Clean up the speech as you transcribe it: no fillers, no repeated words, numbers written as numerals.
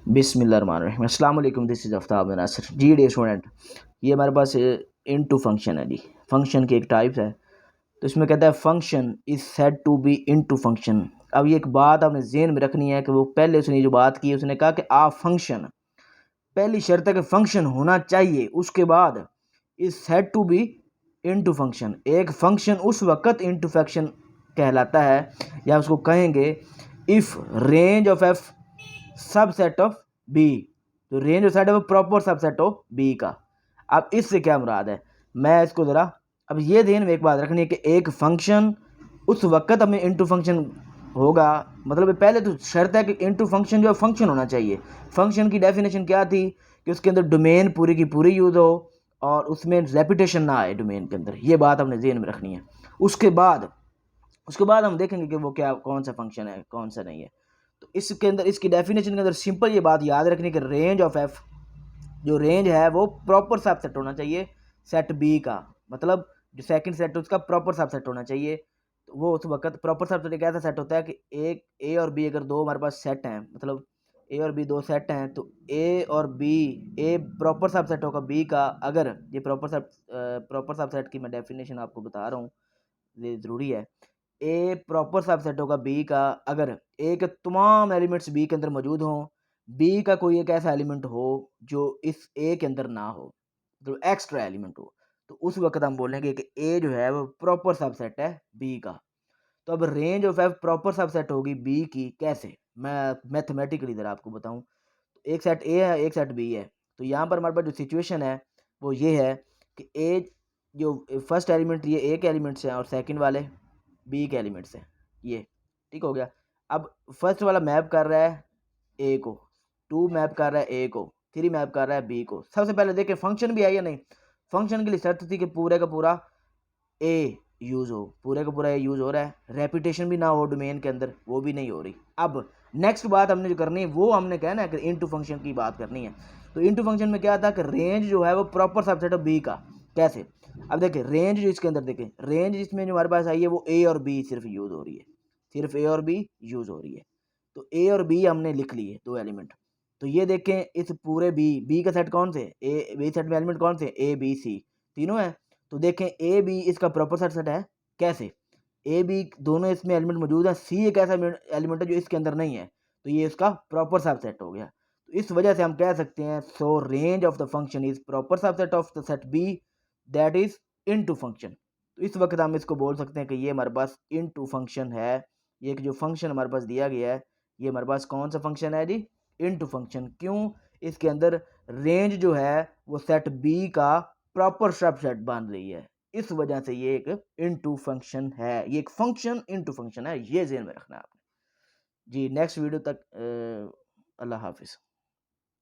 बिस्मिल्लाहिर्रहमानिर्रहीम। अस्सलाम वालेकुम, दिस इज़ आफ्ताब नासिर। जी डियर स्टूडेंट, ये हमारे पास इनटू फंक्शन है जी। फंक्शन की एक टाइप है, तो इसमें कहता है function is said to be into function. अब ये एक बात आपने ज़हन में रखनी है कि वो पहले उसने जो बात की, उसने कहा कि आ फंक्शन, पहली शर्त है कि फंक्शन होना चाहिए। उसके बाद is said to be into function, एक फंक्शन उस वक़्त इनटू फंक्शन कहलाता है, या उसको कहेंगे if range of f subset of B. तो रेंज ऑफ सेट है वो प्रॉपर सबसेट ऑफ बी का। अब इससे क्या मुराद है, मैं इसको ज़रा, अब ये ध्यान में एक बात रखनी है कि एक फंक्शन उस वक़्त हमें इनटू फंक्शन होगा, मतलब पहले तो शर्त है कि इनटू फंक्शन जो है फंक्शन होना चाहिए। फंक्शन की डेफिनेशन क्या थी कि उसके अंदर डोमेन पूरी की पूरी यूज़ हो और उसमें रेपिटेशन ना आए डोमेन के अंदर। ये बात हमने ध्यान में रखनी है। उसके बाद हम देखेंगे कि वो क्या, कौन सा फंक्शन है, कौन सा नहीं है। तो इसके अंदर, इसकी डेफिनेशन के अंदर सिंपल ये बात याद रखनी कि रेंज ऑफ एफ, जो रेंज है वो प्रॉपर सबसेट होना चाहिए सेट बी का। मतलब जो सेकंड सेट है उसका प्रॉपर सबसेट होना चाहिए। तो वो उस वक्त प्रॉपर सबसेट एक ऐसा सेट होता है कि एक ए और बी अगर दो हमारे पास सेट हैं, मतलब ए और बी दो सेट हैं, तो ए और बी, ए प्रॉपर सबसेट होगा बी का अगर ये प्रॉपर सबसेट की मैं डेफिनेशन आपको बता रहा हूँ, ये ज़रूरी है। ए प्रॉपर सबसेट होगा बी का अगर ए के तमाम एलिमेंट्स बी के अंदर मौजूद हों, बी का कोई एक ऐसा एलिमेंट हो जो इस ए के अंदर ना हो, जो एक्स्ट्रा एलिमेंट हो, तो उस वक्त हम बोलेंगे कि ए जो है वो प्रॉपर सबसेट है बी का। तो अब range of F proper subset होगी बी की, कैसे, मैं मैथमेटिकली इधर आपको बताऊं। तो एक सेट ए है, एक सेट बी है। तो यहाँ पर हमारे पास जो सिचुएशन है वो ये है कि ए, जो फर्स्ट एलिमेंट ये ए के एलिमेंट्स हैं और सेकंड वाले बी के एलिमेंट्स हैं, ये ठीक हो गया। अब फर्स्ट वाला मैप कर रहा है ए को, टू मैप कर रहा है ए को, थ्री मैप कर रहा है बी को। सबसे पहले देखें फंक्शन भी है या नहीं। फंक्शन के लिए शर्त थी कि पूरे का पूरा ए यूज़ हो, पूरे का पूरा ए यूज़ हो रहा है, रेपिटेशन भी ना हो डोमेन के अंदर, वो भी नहीं हो रही। अब नेक्स्ट बात हमने जो करनी है वो हमने कहना है कि इनटू फंक्शन की बात करनी है। तो इनटू फंक्शन में क्या था कि रेंज जो है वो प्रॉपर सबसेट ऑफ बी का, कैसे। अब देखें रेंज जो इसके अंदर, देखें रेंज इसमें जो हमारे पास आई है वो ए और बी सिर्फ यूज़ हो रही है, सिर्फ ए और बी यूज़ हो रही है। तो ए और बी हमने लिख लिए दो एलिमेंट। तो ये देखें इस पूरे बी का सेट कौन से, ए बी सेट में एलिमेंट कौन से, ए बी सी तीनों है। तो देखें ए बी इसका प्रॉपर सबसेट है, कैसे, ए बी दोनों इसमें एलिमेंट मौजूद है, सी एक ऐसा एलिमेंट है जो इसके अंदर नहीं है, तो ये इसका प्रॉपर सबसेट हो गया। तो इस वजह से हम कह सकते हैं so range of the function is proper subset of the set B that is into function. तो इस वक्त हम इसको बोल सकते हैं कि ये हमारे पास इनटू फंक्शन है। ये जो फंक्शन हमारे पास दिया गया है, ये हमारे पास कौन सा फंक्शन है जी, इनटू फंक्शन। क्यों, इसके अंदर रेंज जो है वो सेट बी का प्रॉपर सबसेट बन रही है, इस वजह से ये एक इनटू फंक्शन है, ये एक फंक्शन इनटू फंक्शन है, ये ज़हन में रखना है आपने जी। नेक्स्ट वीडियो तक अल्लाह हाफिज़।